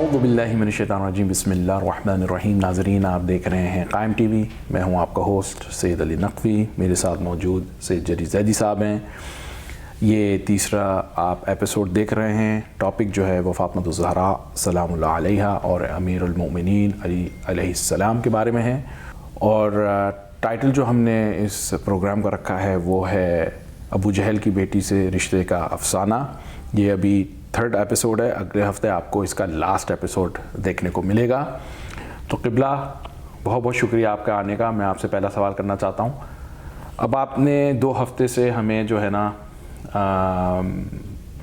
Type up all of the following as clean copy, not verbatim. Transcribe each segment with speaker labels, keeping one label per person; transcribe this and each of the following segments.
Speaker 1: اعوذ باللہ من الشیطان الرجیم، بسم اللہ الرحمن الرحیم۔ ناظرین، آپ دیکھ رہے ہیں قائم ٹی وی، میں ہوں آپ کا ہوسٹ سید علی نقوی، میرے ساتھ موجود سید جری زیدی صاحب ہیں۔ یہ تیسرا آپ ایپیسوڈ دیکھ رہے ہیں۔ ٹاپک جو ہے وہ فاطمۃ الزہراء سلام اللہ علیہا اور امیر المؤمنین علی علیہ السلام کے بارے میں ہے، اور ٹائٹل جو ہم نے اس پروگرام کا رکھا ہے وہ ہے ابو جہل کی بیٹی سے رشتے کا افسانہ۔ یہ ابھی 3rd ایپیسوڈ ہے، اگلے ہفتے آپ کو اس کا لاسٹ ایپیسوڈ دیکھنے کو ملے گا۔ تو قبلہ، بہت بہت شکریہ آپ کا آنے کا۔ میں آپ سے پہلا سوال کرنا چاہتا ہوں، اب آپ نے 2 ہفتے سے ہمیں جو ہے نا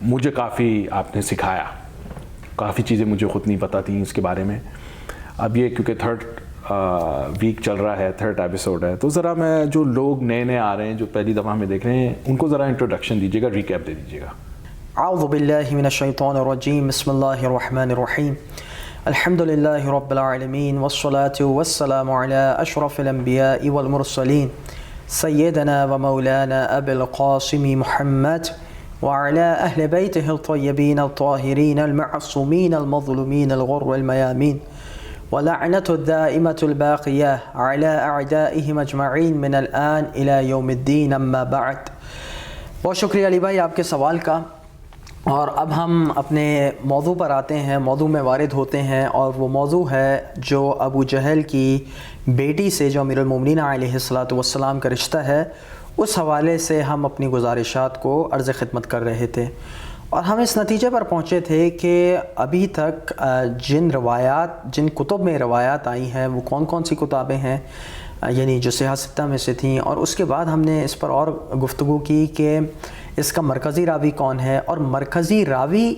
Speaker 1: مجھے کافی آپ نے سکھایا، کافی چیزیں مجھے خود نہیں پتہ تھیں اس کے بارے میں۔ اب یہ کیونکہ 3rd ویک چل رہا ہے، 3rd ایپیسوڈ ہے، تو ذرا میں جو لوگ نئے آ رہے ہیں، جو پہلی دفعہ ہمیں دیکھ رہے ہیں، ان کو ذرا انٹروڈکشن دیجیے گا، ریکیپ دے دیجیے گا۔
Speaker 2: اعوذ باللہ من الشیطان الرجیم، بسم اللہ الرحمن الرحیم، الحمد للہ رب العالمین، والصلاة والسلام علی اشرف الانبیاء والمرسلین، سیدنا و مولانا ابی القاسم محمد وعلی اہل بیتہ الطیبین الطاہرین المعصومین المظلومین الغر المیامین، ولعنۃ الدائمۃ الباقیہ علی اعدائہم اجمعین من الآن الی یوم الدین، اما بعد۔ بہت شکریہ علی بھائی آپ کے سوال کا، اور اب ہم اپنے موضوع پر آتے ہیں، موضوع میں وارد ہوتے ہیں، اور وہ موضوع ہے جو ابو جہل کی بیٹی سے جو امیر المومنین علیہ السلام کا رشتہ ہے، اس حوالے سے ہم اپنی گزارشات کو عرض خدمت کر رہے تھے، اور ہم اس نتیجے پر پہنچے تھے کہ ابھی تک جن کتب میں روایات آئی ہیں وہ کون کون سی کتابیں ہیں، یعنی جو سیاہ ستہ میں سے تھیں، اور اس کے بعد ہم نے اس پر اور گفتگو کی کہ اس کا مرکزی راوی کون ہے، اور مرکزی راوی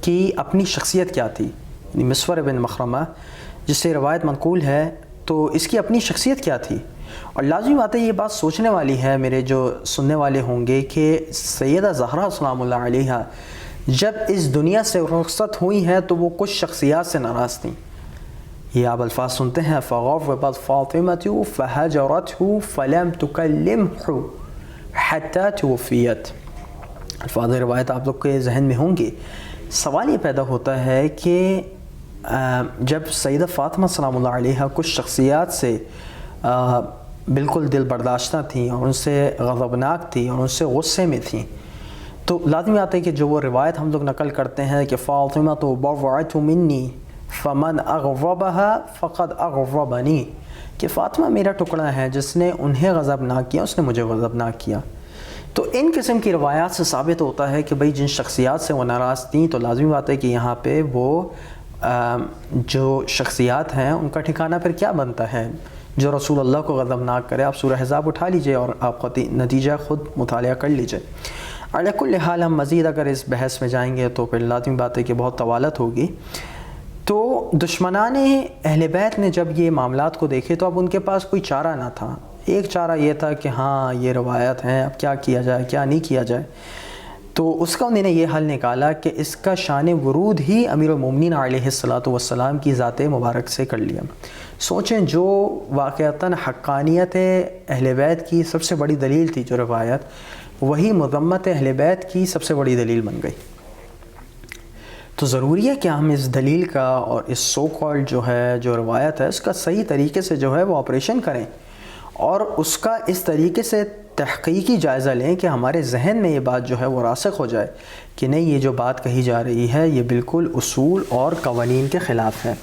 Speaker 2: کی اپنی شخصیت کیا تھی، یعنی مسور بن مخرمہ جس سے روایت منقول ہے، تو اس کی اپنی شخصیت کیا تھی۔ اور لازمی بات ہے، یہ بات سوچنے والی ہے میرے جو سننے والے ہوں گے، کہ سیدہ زہرا سلام اللہ علیہا جب اس دنیا سے رخصت ہوئی ہیں تو وہ کچھ شخصیات سے ناراض تھیں۔ یہ آپ الفاظ سنتے ہیں، فغضبت فاطمۃ فہجرتہ فلم تکلمہ حتی توفیت۔ الفاظ روایت آپ لوگ کے ذہن میں ہوں گے۔ سوال یہ پیدا ہوتا ہے کہ جب سیدہ فاطمہ سلام اللہ علیہا کچھ شخصیات سے بالکل دل برداشتہ تھیں، اور ان سے غضبناک تھیں، اور ان سے غصے میں تھیں، تو لازمی آتا ہے کہ جو وہ روایت ہم لوگ نقل کرتے ہیں کہ فاطمہ تو بضعۃ منی فمن اغضبها فقد اغضبنی، کہ فاطمہ میرا ٹکڑا ہے، جس نے انہیں غضبناک کیا اس نے مجھے غضبناک کیا۔ تو ان قسم کی روایات سے ثابت ہوتا ہے کہ بھئی جن شخصیات سے وہ ناراض تھیں، تو لازمی بات ہے کہ یہاں پہ وہ جو شخصیات ہیں ان کا ٹھکانہ پھر کیا بنتا ہے۔ جو رسول اللہ کو غضبناک کرے، آپ سورہ احزاب اٹھا لیجئے اور آپ نتیجہ خود مطالعہ کر لیجئے۔ علی کل حال ہم مزید اگر اس بحث میں جائیں گے تو پھر لازمی بات ہے کہ بہت طوالت ہوگی۔ تو دشمنان اہل بیت نے جب یہ معاملات کو دیکھے تو اب ان کے پاس کوئی چارہ نہ تھا۔ ایک چارہ یہ تھا کہ ہاں یہ روایت ہیں، اب کیا کیا جائے کیا نہیں کیا جائے۔ تو اس کا انہوں نے یہ حل نکالا کہ اس کا شان ورود ہی امیر المومنین علیہ السلام کی ذات مبارک سے کر لیا۔ سوچیں، جو واقعتاً حقانیت اہل بیت کی سب سے بڑی دلیل تھی جو روایت، وہی مذمت اہل بیت کی سب سے بڑی دلیل بن گئی۔ تو ضروری ہے کہ ہم اس دلیل کا اور اس سو کالڈ جو روایت ہے اس کا صحیح طریقے سے جو ہے وہ آپریشن کریں، اور اس کا اس طریقے سے تحقیقی جائزہ لیں کہ ہمارے ذہن میں یہ بات جو ہے وہ راسخ ہو جائے کہ نہیں، یہ جو بات کہی جا رہی ہے یہ بالکل اصول اور قوانین کے خلاف ہے۔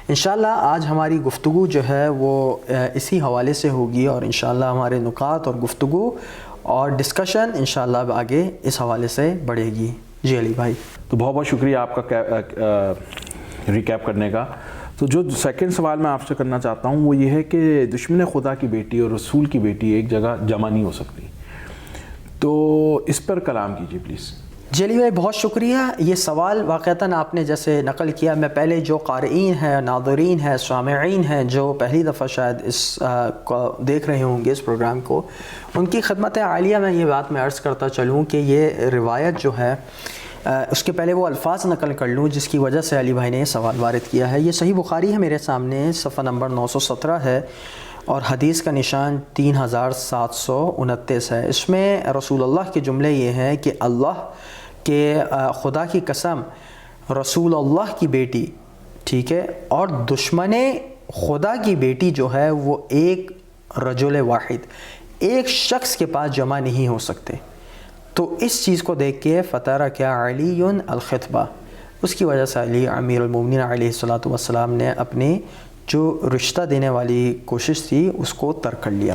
Speaker 2: انشاءاللہ آج ہماری گفتگو جو ہے وہ اسی حوالے سے ہوگی، اور انشاءاللہ ہمارے نکات اور گفتگو اور ڈسکشن انشاءاللہ اب آگے اس حوالے سے بڑھے گی۔ جی علی بھائی،
Speaker 1: تو بہت بہت شکریہ آپ کا ریکیپ کرنے کا۔ تو جو سیکنڈ سوال میں آپ سے کرنا چاہتا ہوں وہ یہ ہے کہ دشمن خدا کی بیٹی اور رسول کی بیٹی ایک جگہ جمع نہیں ہو سکتی، تو اس پر کلام کیجیے پلیز۔
Speaker 2: جی علی بھائی، بہت شکریہ۔ یہ سوال واقعتاً آپ نے جیسے نقل کیا، میں پہلے جو قارئین ہیں، ناظرین ہیں، سامعین ہیں جو پہلی دفعہ شاید اس کو دیکھ رہے ہوں گے اس پروگرام کو، ان کی خدمت عالیہ میں یہ بات میں عرض کرتا چلوں کہ یہ روایت جو ہے اس کے پہلے وہ الفاظ نقل کر لوں جس کی وجہ سے علی بھائی نے یہ سوال وارد کیا ہے۔ یہ صحیح بخاری ہے، میرے سامنے صفحہ نمبر 917 ہے، اور حدیث کا نشان 3729 ہے۔ اس میں رسول اللہ کے جملے یہ ہیں کہ اللہ کہ خدا کی قسم رسول اللہ کی بیٹی ٹھیک ہے، اور دشمن خدا کی بیٹی جو ہے وہ ایک رجل واحد، ایک شخص کے پاس جمع نہیں ہو سکتے. تو اس چیز کو دیکھ کے فترک علی الخطبہ، اس کی وجہ سے علی امیر المومنین علیہ الصلوۃ والسلام نے اپنی جو رشتہ دینے والی کوشش تھی اس کو ترک کر لیا.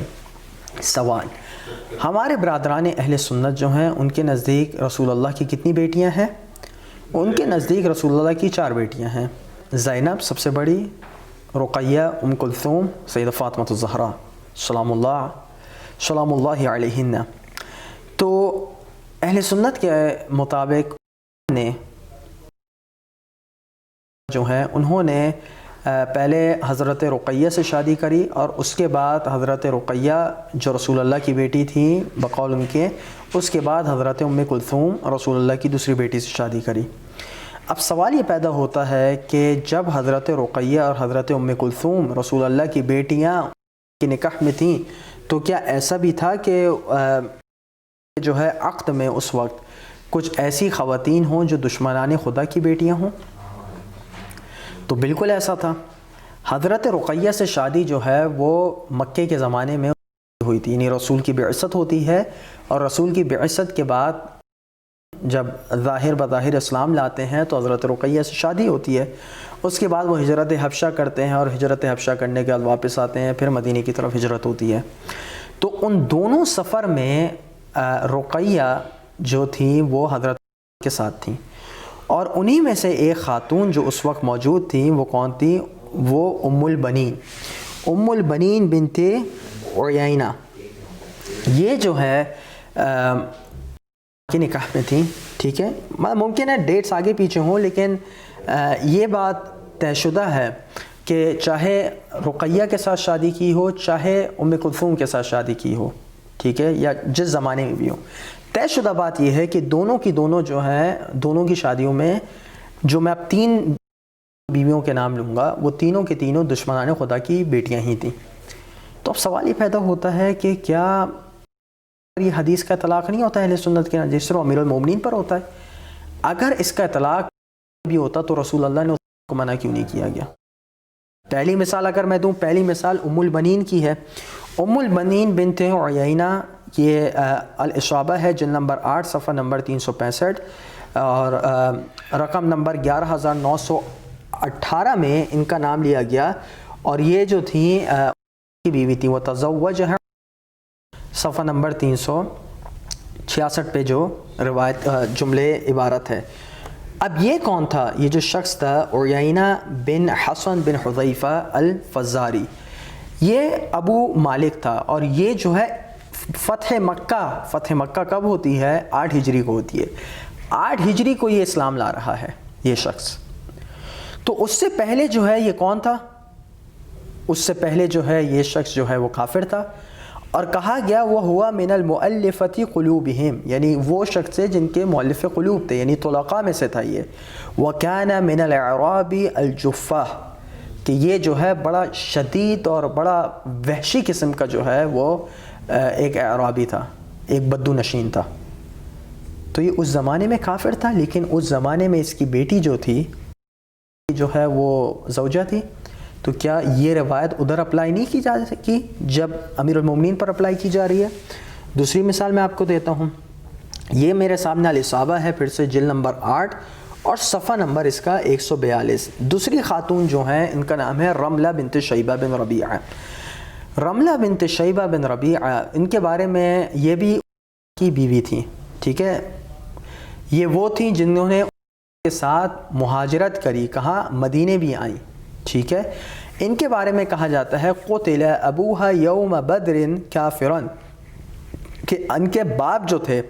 Speaker 2: سوال، ہمارے برادران اہل سنت جو ہیں ان کے نزدیک رسول اللہ کی کتنی بیٹیاں ہیں؟ ان کے نزدیک رسول اللہ کی 4 بیٹیاں ہیں. زینب سب سے بڑی، رقیہ، ام کلثوم، سیدہ فاطمہ الزہرا سلام اللہ علیہن. تو اہل سنت کے مطابق نے جو ہیں انہوں نے پہلے حضرت رقیہ سے شادی کری، اور اس کے بعد حضرت رقیہ جو رسول اللہ کی بیٹی تھیں بقول ان کے، اس کے بعد حضرت ام کلثوم رسول اللہ کی دوسری بیٹی سے شادی کری. اب سوال یہ پیدا ہوتا ہے کہ جب حضرت رقیہ اور حضرت ام کلثوم رسول اللہ کی بیٹیاں کے نکاح میں تھیں تو کیا ایسا بھی تھا کہ جو ہے عقد میں اس وقت کچھ ایسی خواتین ہوں جو دشمنان خدا کی بیٹیاں ہوں؟ تو بالکل ایسا تھا. حضرت رقیہ سے شادی جو ہے وہ مکے کے زمانے میں ہوئی تھی، یعنی رسول کی بعثت ہوتی ہے، اور رسول کی بعثت کے بعد جب ظاہر بظاہر اسلام لاتے ہیں تو حضرت رقیہ سے شادی ہوتی ہے. اس کے بعد وہ ہجرت حبشہ کرتے ہیں، اور ہجرت حبشہ کرنے کے بعد واپس آتے ہیں، پھر مدینے کی طرف ہجرت ہوتی ہے. تو ان دونوں سفر میں رقیہ جو تھیں وہ حضرت کے ساتھ تھیں، اور انہی میں سے ایک خاتون جو اس وقت موجود تھیں وہ کون تھی؟ وہ ام البنین بنت عیینہ. یہ جو ہے کی نکاح میں تھیں. ٹھیک ہے، ممکن ہے ڈیٹس آگے پیچھے ہوں، لیکن یہ بات طے شدہ ہے کہ چاہے رقیہ کے ساتھ شادی کی ہو، چاہے ام کلثوم کے ساتھ شادی کی ہو، ٹھیک ہے، یا جس زمانے میں بھی ہو، طے شدہ بات یہ ہے کہ دونوں کی دونوں جو ہیں، دونوں کی شادیوں میں جو میں اب 3 بیویوں کے نام لوں گا وہ تینوں کے تینوں دشمنان خدا کی بیٹیاں ہی تھیں. تو اب سوال یہ پیدا ہوتا ہے کہ کیا یہ حدیث کا اطلاق نہیں ہوتا ہے اہل سنت کے جس طرح امیر المومنین پر ہوتا ہے؟ اگر اس کا اطلاق بھی ہوتا تو رسول اللہ نے اس کو منع کیوں نہیں کیا گیا؟ پہلی مثال اگر میں دوں، پہلی مثال ام البنین کی ہے. ام البنین بنت عیینہ، یہ الاصابہ ہے، جلد نمبر 8 صفحہ نمبر 365 اور رقم نمبر 11918 میں ان کا نام لیا گیا. اور یہ جو تھیں کی بیوی تھی، وہ تزوج ہے، صفحہ نمبر 366 پہ جو روایت جملے عبارت ہے. اب یہ کون تھا؟ یہ جو شخص تھا عیینہ بن حسن بن حذیفہ الفزاری، یہ ابو مالک تھا. اور یہ جو ہے فتح مکہ کب ہوتی ہے؟ 8 ہجری کو ہوتی ہے. 8 ہجری کو یہ اسلام لا رہا ہے یہ شخص. تو اس سے پہلے جو ہے یہ کون تھا؟ اس سے پہلے جو ہے یہ شخص جو ہے وہ کافر تھا، اور کہا گیا وہ ہوا من المؤلفۃ قلوبہم، یعنی وہ شخص ہے جن کے مؤلف قلوب تھے، یعنی طلقاء میں سے تھا یہ. وَكَانَ مِنَ الْأَعْرَابِ الْجُفَّةِ، کہ یہ جو ہے بڑا شدید اور بڑا وحشی قسم کا جو ہے وہ ایک اعرابی تھا، ایک بدو نشین تھا. تو یہ اس زمانے میں کافر تھا، لیکن اس زمانے میں اس کی بیٹی جو تھی جو ہے وہ زوجہ تھی. تو کیا یہ روایت ادھر اپلائی نہیں کی جا سکی جب امیر المومنین پر اپلائی کی جا رہی ہے؟ دوسری مثال میں آپ کو دیتا ہوں. یہ میرے سامنے الاصابہ ہے، پھر سے جلد نمبر 8 اور صفحہ نمبر اس کا 142. دوسری خاتون جو ہیں ان کا نام ہے رملہ بنت شیبہ بن ربیعہ. رملہ بنت شیبہ بن ربیعہ، ان کے بارے میں یہ بھی کی بیوی تھی. ٹھیک ہے، یہ وہ تھیں جنہوں نے کے ساتھ مہاجرت کری، کہاں؟ مدینے بھی آئیں. ٹھیک ہے، ان کے بارے میں کہا جاتا ہے قتل ابوہا یوم بدر کافرا، کہ ان کے باپ جو تھے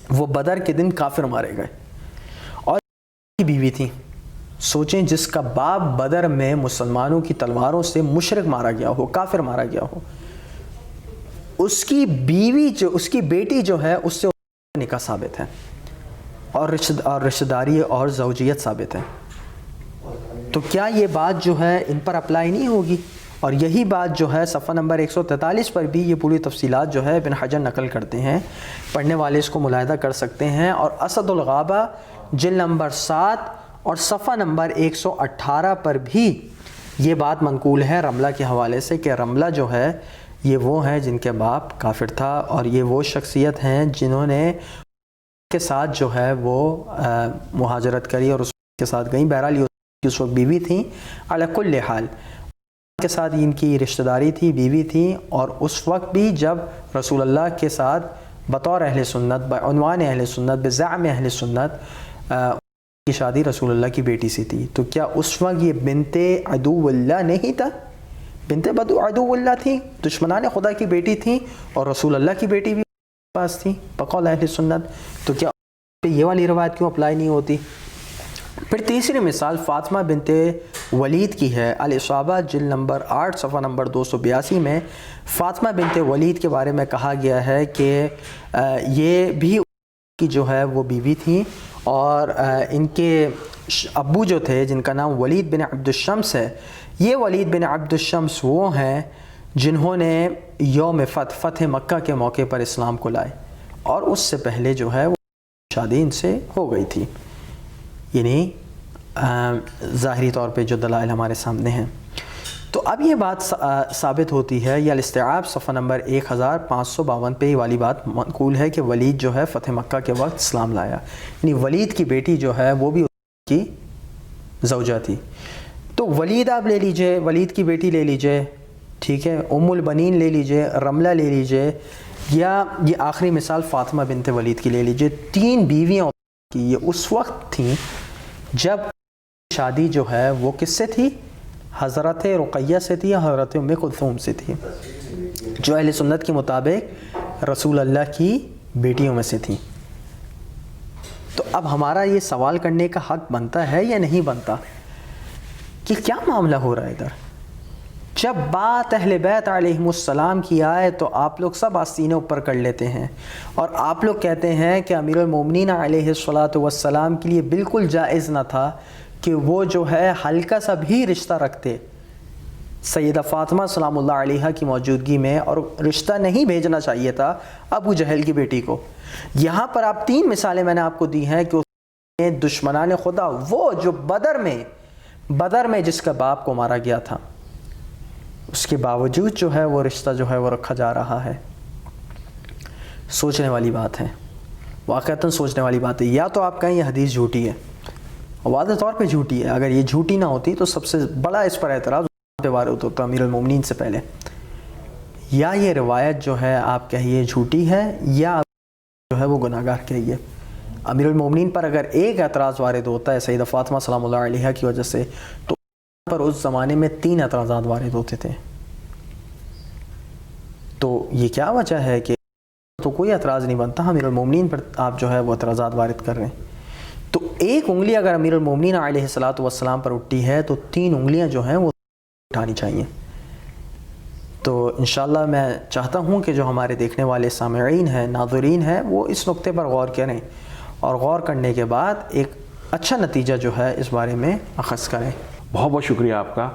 Speaker 2: وہ بدر کے دن کافر مارے گئے. اور بیوی تھی، سوچیں جس کا باپ بدر میں مسلمانوں کی تلواروں سے مشرک مارا گیا ہو، کافر مارا گیا ہو، اس کی بیوی جو، اس کی بیٹی جو ہے اس سے نکاح ثابت ہے، اور رشتہ داری اور زوجیت ثابت ہے. تو کیا یہ بات جو ہے ان پر اپلائی نہیں ہوگی؟ اور یہی بات جو ہے صفحہ نمبر 143 پر بھی یہ پوری تفصیلات جو ہے ابن حجر نقل کرتے ہیں، پڑھنے والے اس کو ملاحظہ کر سکتے ہیں. اور اسد الغابہ جلد نمبر 7 اور صفحہ نمبر 118 پر بھی یہ بات منقول ہے رملہ کے حوالے سے کہ رملہ جو ہے یہ وہ ہیں جن کے باپ کافر تھا، اور یہ وہ شخصیت ہیں جنہوں نے کے ساتھ جو ہے وہ مہاجرت کری اور اس کے ساتھ گئیں۔ بہرحال یہ اس وقت بیوی تھیں، علی کل حال کے ساتھ ان کی رشتہ داری تھی، بیوی تھیں، اور اس وقت بھی جب رسول اللہ کے ساتھ بطور اہل سنت، بعنوان اہل سنت، بزعم اہل سنت کی شادی رسول اللہ کی بیٹی سے تھی، تو کیا اس وقت یہ بنت عدو اللہ نہیں تھا؟ بنت عدو اللہ تھی، دشمنان خدا کی بیٹی تھی، اور رسول اللہ کی بیٹی بھی پاس تھی بقول اہل سنت، تو کیا یہ والی روایت کیوں اپلائی نہیں ہوتی؟ پھر تیسری مثال فاطمہ بنت ولید کی ہے۔ الاصابہ جلد نمبر 8 صفحہ نمبر 282 میں فاطمہ بنت ولید کے بارے میں کہا گیا ہے کہ یہ بھی کی جو ہے وہ بیوی تھی، اور ان کے ابو جو تھے جن کا نام ولید بن عبد الشمس ہے، یہ ولید بن عبد الشمس وہ ہیں جنہوں نے یوم فتح مکہ کے موقع پر اسلام کو لائے، اور اس سے پہلے جو ہے وہ شادی ان سے ہو گئی تھی، یعنی ظاہری طور پہ جو دلائل ہمارے سامنے ہیں۔ تو اب یہ بات ثابت ہوتی ہے، یا الاستیعاب صفحہ نمبر 1552 پہ یہ والی بات منقول ہے کہ ولید جو ہے فتح مکہ کے وقت اسلام لایا، یعنی ولید کی بیٹی جو ہے وہ بھی اس کی زوجہ تھی۔ تو ولید آپ لے لیجئے، ولید کی بیٹی لے لیجئے، ٹھیک ہے، ام البنین لے لیجئے، رملہ لے لیجئے، یا یہ آخری مثال فاطمہ بنت ولید کی لے لیجئے۔ 3 بیویاں کی یہ اس وقت تھیں جب شادی جو ہے وہ کس سے تھی؟ حضرت رقیہ سے تھی یا حضرت ام کلثوم سے تھی، جو اہل سنت کے مطابق رسول اللہ کی بیٹیوں میں سے تھی۔ تو اب ہمارا یہ سوال کرنے کا حق بنتا ہے یا نہیں بنتا کہ کیا معاملہ ہو رہا ہے ادھر؟ جب بات اہل بیت علیہم السلام کی آئے تو آپ لوگ سب آستینیں اوپر کر لیتے ہیں، اور آپ لوگ کہتے ہیں کہ امیر المومنین علیہ الصلاۃ والسلام کے لیے بالکل جائز نہ تھا کہ وہ جو ہے ہلکا سا بھی رشتہ رکھتے سیدہ فاطمہ سلام اللہ علیہا کی موجودگی میں، اور رشتہ نہیں بھیجنا چاہیے تھا ابو جہل کی بیٹی کو۔ یہاں پر آپ 3 مثالیں میں نے آپ کو دی ہیں کہ دشمنان خدا، وہ جو بدر میں جس کا باپ کو مارا گیا تھا، اس کے باوجود جو ہے وہ رشتہ جو ہے وہ رکھا جا رہا ہے۔ سوچنے والی بات ہے، واقعتاً سوچنے والی بات ہے۔ یا تو آپ کہیں یہ حدیث جھوٹی ہے، واضح طور پہ جھوٹی ہے، اگر یہ جھوٹی نہ ہوتی تو سب سے بڑا اس پر اعتراض وارد ہوتا امیر المومنین سے پہلے، یا یہ روایت جو ہے آپ کہیے جھوٹی ہے، یا جو ہے وہ گناہ گار کہیے۔ امیر المومنین پر اگر ایک اعتراض وارد ہوتا ہے سیدہ فاطمہ سلام اللہ علیہا کی وجہ سے، تو پر اس زمانے میں 3 اعتراضات وارد ہوتے تھے۔ تو یہ کیا وجہ ہے کہ تو کوئی اعتراض نہیں بنتا، امیر المومنین پر آپ جو ہے وہ اعتراضات وارد کر رہے ہیں؟ تو ایک انگلی اگر امیر المومنین علیہ الصلاۃ والسلام پر اٹھتی ہے تو 3 انگلیاں جو ہیں وہ اٹھانی چاہیے۔ تو انشاءاللہ میں چاہتا ہوں کہ جو ہمارے دیکھنے والے سامعین ہیں، ناظرین ہیں، وہ اس نقطے پر غور کریں، اور غور کرنے کے بعد ایک اچھا نتیجہ جو ہے اس بارے میں اخذ کریں۔
Speaker 1: بہت بہت شکریہ آپ کا۔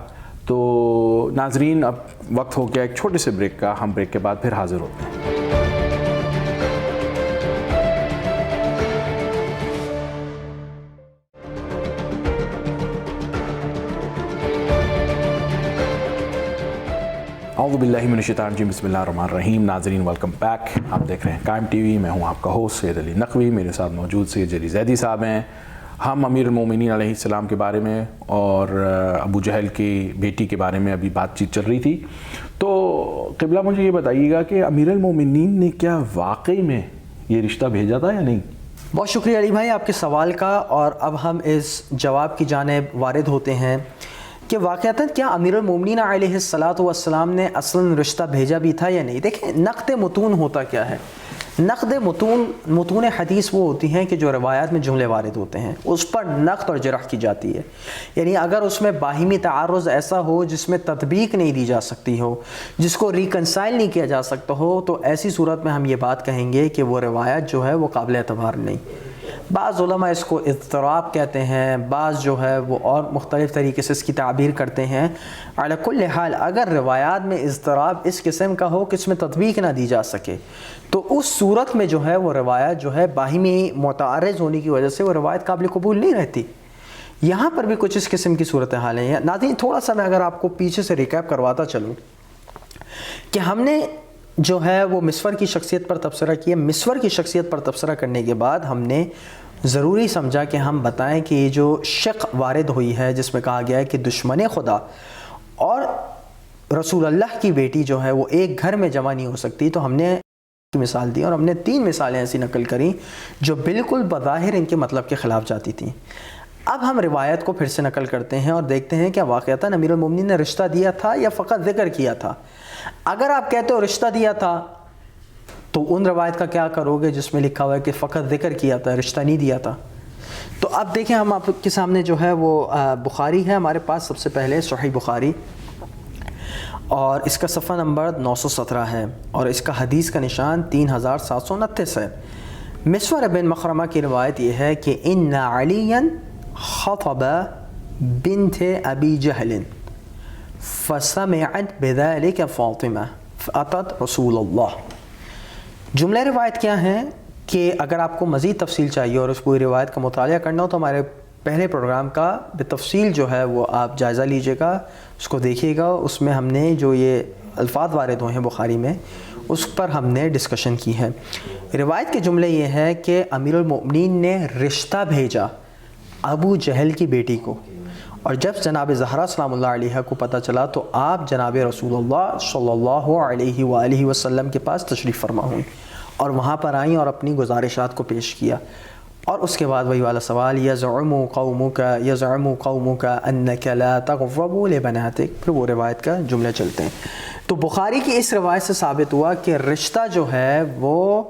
Speaker 1: تو ناظرین، اب وقت ہو گیا ایک چھوٹے سے بریک کا، ہم بریک کے بعد پھر حاضر ہوتے ہیں۔ اعوذ باللہ من الشیطان الرجیم، بسم اللہ الرحمن الرحیم۔ ناظرین ویلکم بیک، آپ دیکھ رہے ہیں قائم ٹی وی، میں ہوں آپ کا ہوسٹ سید علی نقوی، میرے ساتھ موجود سید جری زیدی صاحب ہیں۔ ہم امیر المومنین علیہ السلام کے بارے میں اور ابو جہل کی بیٹی کے بارے میں ابھی بات چیت چل رہی تھی۔ تو قبلہ مجھے یہ بتائیے گا کہ امیر المومنین نے کیا واقعی میں یہ رشتہ بھیجا تھا یا نہیں؟
Speaker 2: بہت شکریہ علی بھائی آپ کے سوال کا، اور اب ہم اس جواب کی جانب وارد ہوتے ہیں کہ واقعتاً کیا امیر المومنین علیہ الصلاۃ والسلام نے اصلاً رشتہ بھیجا بھی تھا یا نہیں۔ دیکھیں، نقد متون ہوتا کیا ہے؟ نقد متون حدیث وہ ہوتی ہیں کہ جو روایات میں جملے وارد ہوتے ہیں اس پر نقد اور جرح کی جاتی ہے، یعنی اگر اس میں باہمی تعارض ایسا ہو جس میں تطبیق نہیں دی جا سکتی ہو، جس کو ریکنسائل نہیں کیا جا سکتا ہو، تو ایسی صورت میں ہم یہ بات کہیں گے کہ وہ روایت جو ہے وہ قابل اعتبار نہیں۔ بعض علماء اس کو اضطراب کہتے ہیں، بعض جو ہے وہ اور مختلف طریقے سے اس کی تعبیر کرتے ہیں۔ علی کل حال اگر روایات میں اضطراب اس قسم کا ہو کہ اس میں تطبیق نہ دی جا سکے، تو اس صورت میں جو ہے وہ روایت جو ہے باہمی متعارض ہونے کی وجہ سے وہ روایت قابل قبول نہیں رہتی۔ یہاں پر بھی کچھ اس قسم کی صورتحال ہیں. ناظرین تھوڑا سا میں اگر آپ کو پیچھے سے ریکیپ کرواتا چلوں کہ ہم نے جو ہے وہ مسور کی شخصیت پر تبصرہ کیا. مسور کی شخصیت پر تبصرہ کرنے کے بعد ہم نے ضروری سمجھا کہ ہم بتائیں کہ یہ جو شق وارد ہوئی ہے جس میں کہا گیا ہے کہ دشمن خدا اور رسول اللہ کی بیٹی جو ہے وہ ایک گھر میں جمع نہیں ہو سکتی, تو ہم نے مثال دی اور ہم نے 3 مثالیں ایسی نقل کریں جو بالکل بظاہر ان کے مطلب کے خلاف جاتی تھیں. اب ہم روایت کو پھر سے نقل کرتے ہیں اور دیکھتے ہیں کہ واقعتاً امیر المومنین نے رشتہ دیا تھا یا فقط ذکر کیا تھا. اگر آپ کہتے ہو رشتہ دیا تھا تو ان روایت کا کیا کرو گے جس میں لکھا ہوا ہے کہ فقط ذکر کیا تھا, رشتہ نہیں دیا تھا؟ تو اب دیکھیں ہم آپ کے سامنے جو ہے وہ بخاری ہے ہمارے پاس. سب سے پہلے صحیح بخاری اور اس کا صفحہ نمبر 917 ہے اور اس کا حدیث کا نشان 3729 ہے. مسور بن مخرمہ کی روایت یہ ہے کہ ان علیاً خطب بنت ابی جہل فسمعت بذلك فاطمہ فاتت رسول اللہ. جملہ روایت کیا ہے کہ اگر آپ کو مزید تفصیل چاہیے اور اس پوری روایت کا مطالعہ کرنا ہو تو ہمارے پہلے پروگرام کا بتفصیل جو ہے وہ آپ جائزہ لیجئے گا, اس کو دیکھیے گا. اس میں ہم نے جو یہ الفاظ وارد ہوئے ہیں بخاری میں اس پر ہم نے ڈسکشن کی ہے. روایت کے جملے یہ ہے کہ امیر المؤمنین نے رشتہ بھیجا ابو جہل کی بیٹی کو, اور جب جناب زہرا سلام اللہ علیہ کو پتہ چلا تو آپ جناب رسول اللہ صلی اللہ علیہ وآلہ وسلم کے پاس تشریف فرما ہوئیں اور وہاں پر آئیں اور اپنی گزارشات کو پیش کیا. اور اس کے بعد وہی والا سوال یزعم قومک انک لا تغضب لبناتک, پھر وہ روایت کا جملے چلتے ہیں. تو بخاری کی اس روایت سے ثابت ہوا کہ رشتہ جو ہے وہ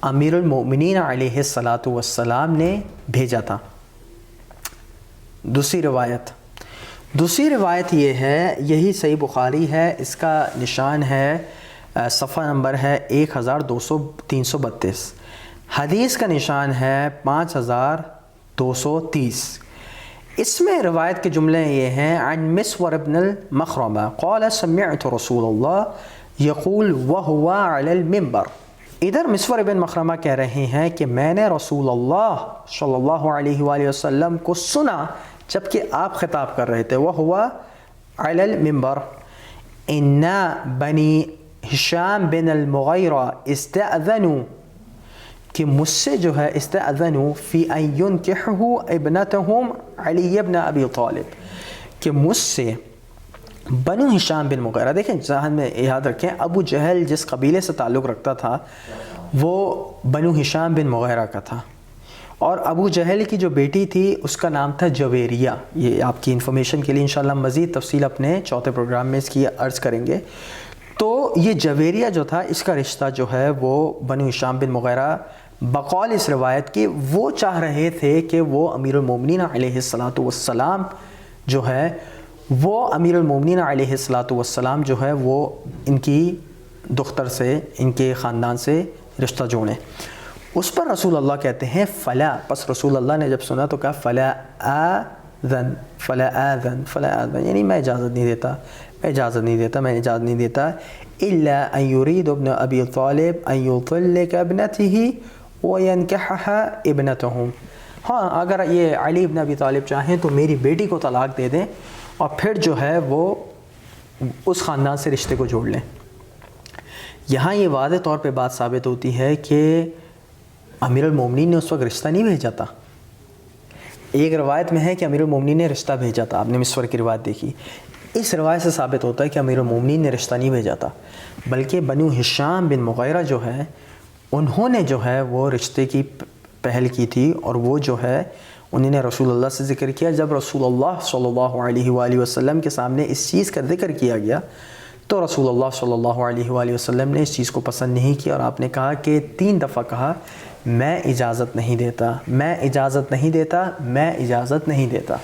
Speaker 2: امیر المؤمنین علیہ الصلاۃ والسلام نے بھیجا تھا. دوسری روایت یہ ہے, یہی صحیح بخاری ہے, اس کا نشان ہے صفحہ نمبر ہے 332. حدیث کا نشان ہے 5230. اس میں روایت کے جملے یہ ہیں عن مسور بن المخرمہ قال سمعت رسول اللہ یقول وهو علی المنبر. ادھر مسور بن مخرمہ کہہ رہے ہیں کہ میں نے رسول اللہ صلی اللہ علیہ وآلہ وسلم کو سنا جبکہ آپ خطاب کر رہے تھے. وَهُوَ عَلَى الْمِنْبَرِ إِنَّ بَنِي ہشام بن المغیرہ استأذنوا, کہ مجھ سے جو ہے استأذنوا فی ان ينکحوا ابنتهم علی بن ابی طالب, کہ مجھ سے بنو ہشام بن مغیرہ, دیکھیں ذہن میں یاد رکھیں ابو جہل جس قبیلے سے تعلق رکھتا تھا وہ بنو ہشام بن مغیرہ کا تھا, اور ابو جہل کی جو بیٹی تھی اس کا نام تھا جویریہ. یہ آپ کی انفارمیشن کے لیے انشاءاللہ مزید تفصیل اپنے چوتھے پروگرام میں اس کی عرض کریں گے. تو یہ جویریہ جو تھا اس کا رشتہ جو ہے وہ بنو ہشام بن مغیرہ بقول اس روایت کی وہ چاہ رہے تھے کہ وہ امیر المومنین علیہ الصلاۃ والسلام جو ہے وہ امیر المومنین علیہ الصلاۃ والسلام جو ہے وہ ان کی دختر سے, ان کے خاندان سے رشتہ جوڑیں. اس پر رسول اللہ کہتے ہیں فلا, پس رسول اللہ نے جب سنا تو کہا فلا آذن, یعنی میں اجازت نہیں دیتا الا ان يريد ابن ابی طالب ان يطلق ابنته وينكحها ابنتهم. ہاں اگر یہ علی ابن ابی طالب چاہیں تو میری بیٹی کو طلاق دے دیں اور پھر جو ہے وہ اس خاندان سے رشتے کو جوڑ لیں. یہاں یہ واضح طور پہ بات ثابت ہوتی ہے کہ امیر المومنین نے اس وقت رشتہ نہیں بھیجا تھا. ایک روایت میں ہے کہ امیر المومنین نے رشتہ بھیجا تھا, آپ نے مسور کی روایت دیکھی. اس روایت سے ثابت ہوتا ہے کہ امیر المومنین نے رشتہ نہیں بھیجا تھا, بلکہ بنو ہشام بن مغیرہ جو ہے انہوں نے جو ہے وہ رشتے کی پہل کی تھی, اور وہ جو ہے انہوں نے رسول اللہ سے ذکر کیا. جب رسول اللہ صلی اللہ علیہ وآلہ وسلم کے سامنے اس چیز کا ذکر کیا گیا تو رسول اللہ صلی اللہ علیہ وآلہ وسلم نے اس چیز کو پسند نہیں کیا, اور آپ نے کہا کہ 3 دفعہ کہا میں اجازت نہیں دیتا, میں اجازت نہیں دیتا, میں اجازت نہیں دیتا.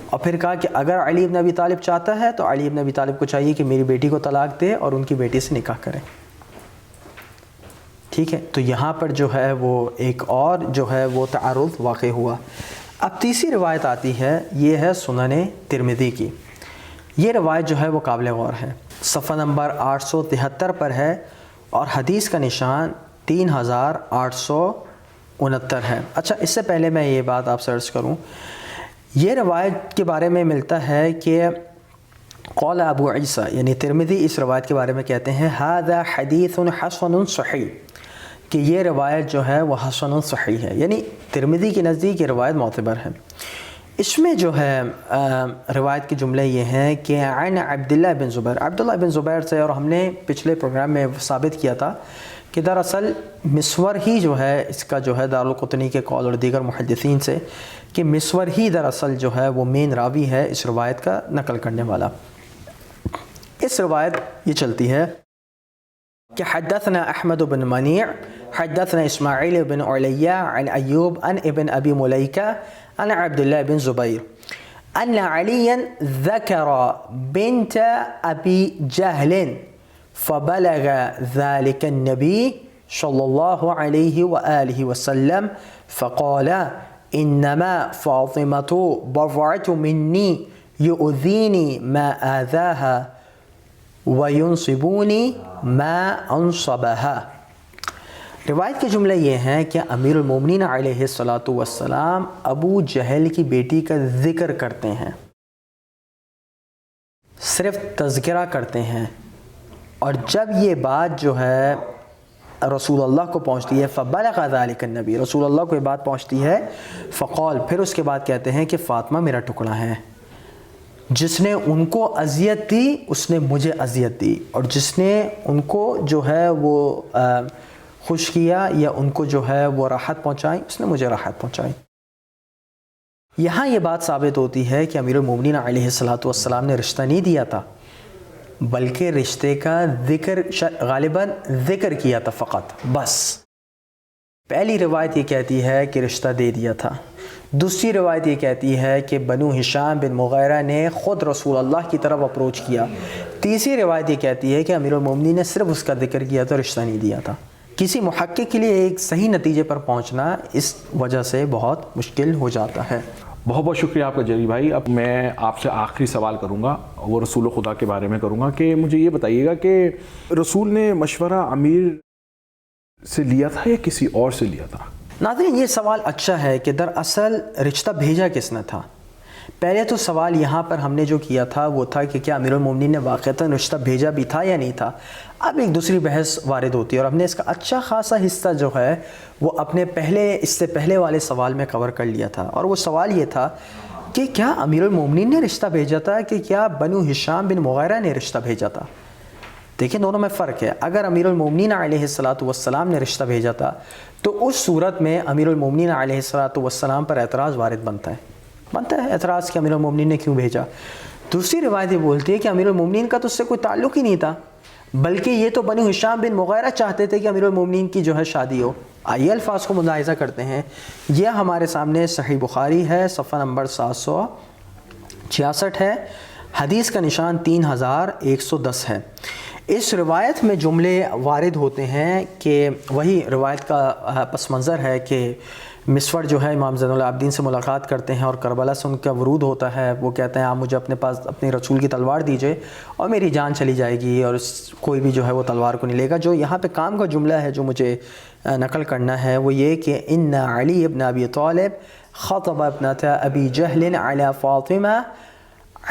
Speaker 2: اور پھر کہا کہ اگر علی ابن ابی طالب چاہتا ہے تو علی ابن ابی طالب کو چاہیے کہ میری بیٹی کو طلاق دے اور ان کی بیٹی سے نکاح کرے. ٹھیک ہے, تو یہاں پر جو ہے وہ ایک اور جو ہے وہ تعارض واقع ہوا. اب تیسری روایت آتی ہے, یہ ہے سنن ترمذی کی. یہ روایت جو ہے وہ قابل غور ہے, صفحہ نمبر 873 پر ہے اور حدیث کا نشان 3869 ہے. اچھا, اس سے پہلے میں یہ بات آپ سے عرض کروں یہ روایت کے بارے میں ملتا ہے کہ قول ابو عیسیٰ یعنی ترمذی اس روایت کے بارے میں کہتے ہیں ھذا حدیث حسن صحیح، کہ یہ روایت جو ہے وہ حسن صحیح ہے، یعنی ترمذی کے نزدیک یہ روایت معتبر ہے۔ اس میں جو ہے روایت کے جملے یہ ہیں کہ عن عبداللہ بن زبیر سے، اور ہم نے پچھلے پروگرام میں ثابت کیا تھا کہ دراصل مسور ہی جو ہے اس کا جو ہے دارالقطنی کے قول اور دیگر محدثین سے کہ مسور ہی دراصل جو ہے وہ مین راوی ہے اس روایت کا نقل کرنے والا۔ اس روایت یہ چلتی ہے کہ حدثنا احمد بن منیع حدثنا اسماعیل بن علیہ عن ایوب عن ابن ابی ملیکہ عن عبداللہ بن زبیر ان علیا ذکر بنت ابی جہل فبلغ ذلك النبی صلی اللہ علیہ وآلہ وسلم فقال انما فاطمة بضعة منی یؤذینی ما آذاها وَيُنصِبُونِ مَا أَنصَبَهَا۔ روایت کے جملے یہ ہیں کہ امیر المومنین علیہ السلام ابو جہل کی بیٹی کا ذکر کرتے ہیں، صرف تذکرہ کرتے ہیں، اور جب یہ بات جو ہے رسول اللہ کو پہنچتی ہے فَبَلَغَ ذَلِكَ النَّبِي، رسول اللہ کو یہ بات پہنچتی ہے فقال، پھر اس کے بعد کہتے ہیں کہ فاطمہ میرا ٹکڑا ہے، جس نے ان کو اذیت دی اس نے مجھے اذیت دی، اور جس نے ان کو جو ہے وہ خوش کیا یا ان کو جو ہے وہ راحت پہنچائی اس نے مجھے راحت پہنچائی۔ یہاں یہ بات ثابت ہوتی ہے کہ امیر المومنین علیہ السلام نے رشتہ نہیں دیا تھا، بلکہ رشتے کا ذکر غالباً ذکر کیا تھا فقط، بس۔ پہلی روایت یہ کہتی ہے کہ رشتہ دے دیا تھا، دوسری روایت یہ کہتی ہے کہ بنو ہشام بن مغیرہ نے خود رسول اللہ کی طرف اپروچ کیا، تیسری روایت یہ کہتی ہے کہ امیر المومنین نے صرف اس کا ذکر کیا تھا، رشتہ نہیں دیا تھا۔ کسی محقق کے لیے ایک صحیح نتیجے پر پہنچنا اس وجہ سے بہت مشکل ہو جاتا ہے۔
Speaker 1: بہت بہت شکریہ آپ کا جری بھائی۔ اب میں آپ سے آخری سوال کروں گا، وہ رسول خدا کے بارے میں کروں گا کہ مجھے یہ بتائیے گا کہ رسول نے مشورہ امیر سے لیا تھا یا کسی اور سے لیا تھا؟
Speaker 2: ناظرین یہ سوال اچھا ہے کہ دراصل رشتہ بھیجا کس نے تھا۔ پہلے تو سوال یہاں پر ہم نے جو کیا تھا وہ تھا کہ کیا امیر المومنین نے واقعتاً رشتہ بھیجا بھی تھا یا نہیں تھا۔ اب ایک دوسری بحث وارد ہوتی ہے، اور ہم نے اس کا اچھا خاصا حصہ جو ہے وہ اپنے اس سے پہلے والے سوال میں کور کر لیا تھا، اور وہ سوال یہ تھا کہ کیا امیر المومنین نے رشتہ بھیجا تھا کہ کیا بنو ہشام بن مغیرہ نے رشتہ بھیجا تھا۔ دیکھیں دونوں میں فرق ہے۔ اگر امیر المومنین علیہ السلام نے رشتہ بھیجا تھا تو اس صورت میں امیر المومنین علیہ السلام پر اعتراض وارد بنتا ہے اعتراض کہ امیر المومنین نے کیوں بھیجا۔ دوسری روایت یہ بولتی ہے کہ امیر المومنین کا تو اس سے کوئی تعلق ہی نہیں تھا، بلکہ یہ تو بنو ہشام بن مغیرہ چاہتے تھے کہ امیر المومنین کی جو ہے شادی ہو۔ آئیے الفاظ کو ملاحظہ کرتے ہیں۔ یہ ہمارے سامنے صحیح بخاری ہے، صفحہ نمبر 766 ہے، حدیث کا نشان 3110 ہے۔ اس روایت میں جملے وارد ہوتے ہیں کہ وہی روایت کا پس منظر ہے کہ مسور جو ہے امام زین العابدین سے ملاقات کرتے ہیں اور کربلا سے ان کا ورود ہوتا ہے۔ وہ کہتے ہیں آپ مجھے اپنے پاس اپنے رسول کی تلوار دیجئے اور میری جان چلی جائے گی، اور کوئی بھی جو ہے وہ تلوار کو نہیں لے گا۔ جو یہاں پہ کام کا جملہ ہے جو مجھے نقل کرنا ہے وہ یہ کہ ان علی ابن ابی طالب خطب ابنۃ ابی جہل علی فاطمہ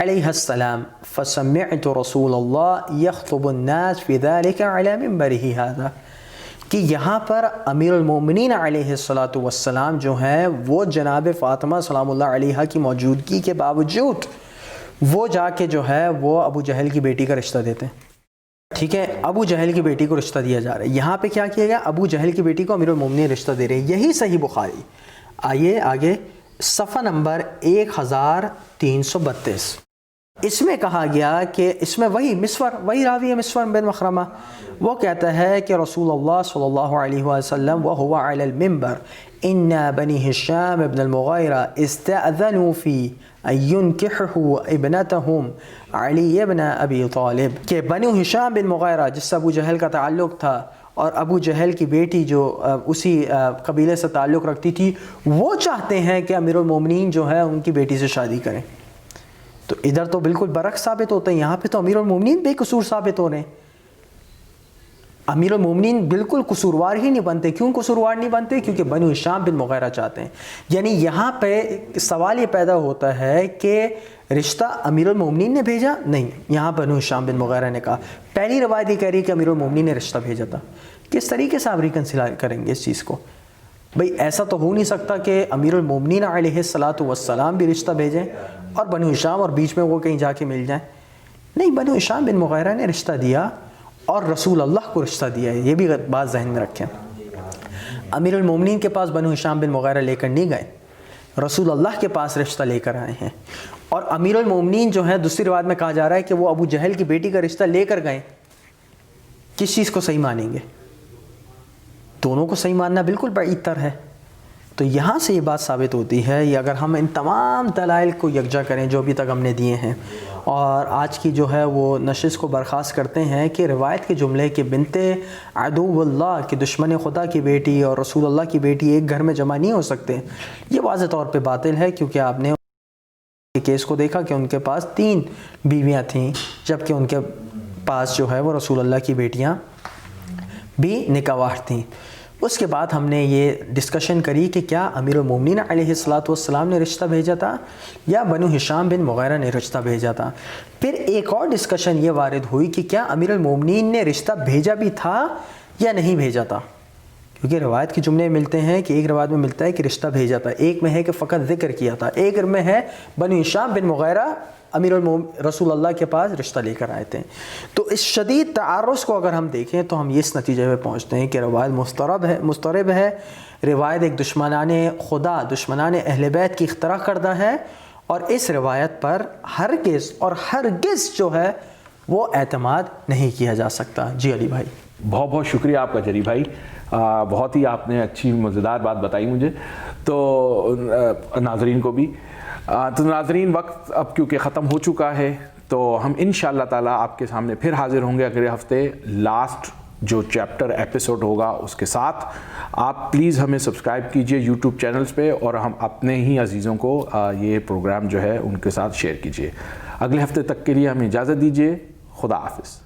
Speaker 2: علیہ السلام فسمعت رسول اللہ یخطب الناس فی ذلک علی منبرہ ھذا، کہ یہاں پر امیر المومنین علیہ السلام جو ہیں وہ جناب فاطمہ سلام اللہ علیہ کی موجودگی کے باوجود وہ جا کے جو ہے وہ ابو جہل کی بیٹی کا رشتہ دیتے ہیں۔ ٹھیک ہے، ابو جہل کی بیٹی کو رشتہ دیا جا رہا ہے۔ یہاں پہ کیا کیا گیا؟ ابو جہل کی بیٹی کو امیر المومنین رشتہ دے رہے ہیں۔ یہی صحیح بخاری۔ آئیے آگے صفحہ نمبر 1332، اس میں کہا گیا کہ اس میں وہی راوی ہے مسور بن مخرمہ، وہ کہتا ہے کہ رسول اللہ صلی اللہ علیہ وسلم وهو علی المنبر ان بنی ہشام ابن المغیرہ استأذنوا فی ان ينکحوا ابنتهم علی ابن ابی طالب، کہ بنو ہشام بن مغیرہ جس سے ابو جہل کا تعلق تھا اور ابو جہل کی بیٹی جو اسی قبیلے سے تعلق رکھتی تھی وہ چاہتے ہیں کہ امیر المومنین جو ہے ان کی بیٹی سے شادی کریں۔ تو ادھر تو بالکل برعکس ثابت ہوتا ہے، یہاں پہ تو امیر المومنین بے قصور ثابت ہو رہے ہیں۔ امیر المومنین بالکل قصوروار ہی نہیں بنتے. کیوں قصوروار نہیں بنتے؟ کیونکہ بنو ہشام بن مغیرہ چاہتے ہیں. یعنی یہاں پہ سوال یہ پیدا ہوتا ہے کہ رشتہ امیر المومنین نے بھیجا؟ نہیں، یہاں بنو ہشام بن مغیرہ نے کہا. پہلی روایت یہ کہہ رہی کہ امیر المومنین نے رشتہ بھیجا تھا. کس طریقے سے آپ ریکنسیل کریں گے اس چیز کو؟ بھئی ایسا تو ہو نہیں سکتا کہ امیر المومنین علیہ الصلاۃ والسلام بھی رشتہ بھیجیں اور بنو ہشام اور بیچ میں وہ کہیں جا کے مل جائیں. نہیں، بنو ہشام بن مغیرہ نے رشتہ دیا اور رسول اللہ کو رشتہ دیا ہے. یہ بھی بات ذہن میں رکھیں. امیر المومنین کے پاس بنو ہشام بن مغیرہ لے کر نہیں گئے، رسول اللہ کے پاس رشتہ لے کر آئے ہیں. اور امیر المومنین جو ہے دوسری روایت میں کہا جا رہا ہے کہ وہ ابو جہل کی بیٹی کا رشتہ لے کر گئے. کس چیز کو صحیح مانیں گے؟ دونوں کو صحیح ماننا بالکل بعید تر ہے. تو یہاں سے یہ بات ثابت ہوتی ہے، یہ اگر ہم ان تمام دلائل کو یکجا کریں جو ابھی تک ہم نے دیے ہیں اور آج کی جو ہے وہ نشست کو برخاست کرتے ہیں کہ روایت کے جملے کہ بنت عدو اللہ کی دشمن خدا کی بیٹی اور رسول اللہ کی بیٹی ایک گھر میں جمع نہیں ہو سکتے، یہ واضح طور پہ باطل ہے. کیونکہ آپ نے کیس کو دیکھا کہ ان کے پاس 3 بیویاں تھیں جبکہ ان کے پاس جو ہے وہ رسول اللہ کی بیٹیاں بھی نکاح تھیں. اس کے بعد ہم نے یہ ڈسکشن کری کہ کیا امیر المومنین علیہ الصلاۃ والسلام نے رشتہ بھیجا تھا یا بنو ہشام بن مغیرہ نے رشتہ بھیجا تھا. پھر ایک اور ڈسکشن یہ وارد ہوئی کہ کیا امیر المومنین نے رشتہ بھیجا بھی تھا یا نہیں بھیجا تھا. کیونکہ روایت کے جملے ملتے ہیں کہ ایک روایت میں ملتا ہے کہ رشتہ بھیجا تھا، ایک میں ہے کہ فقط ذکر کیا تھا، ایک میں ہے بنو ہشام بن مغیرہ رسول اللہ کے پاس رشتہ لے کر آئے تھے. تو اس شدید تعارض کو اگر ہم دیکھیں تو ہم اس نتیجے پہ پہنچتے ہیں کہ روایت مسترب ہے. روایت ایک دشمنان خدا، دشمنان اہل بیت کی اختراع کردہ ہے اور اس روایت پر ہرگز جو ہے وہ اعتماد نہیں کیا جا سکتا. جی علی بھائی،
Speaker 1: بہت بہت شکریہ آپ کا جری بھائی. بہت ہی آپ نے اچھی مزیدار بات بتائی مجھے تو ناظرین کو بھی. تو ناظرین، وقت اب کیونکہ ختم ہو چکا ہے تو ہم انشاءاللہ تعالیٰ آپ کے سامنے پھر حاضر ہوں گے اگلے ہفتے لاسٹ جو چیپٹر ایپیسوڈ ہوگا اس کے ساتھ. آپ پلیز ہمیں سبسکرائب کیجئے یوٹیوب چینلز پہ اور ہم اپنے ہی عزیزوں کو یہ پروگرام جو ہے ان کے ساتھ شیئر کیجئے. اگلے ہفتے تک کے لیے ہمیں اجازت دیجئے. خدا حافظ.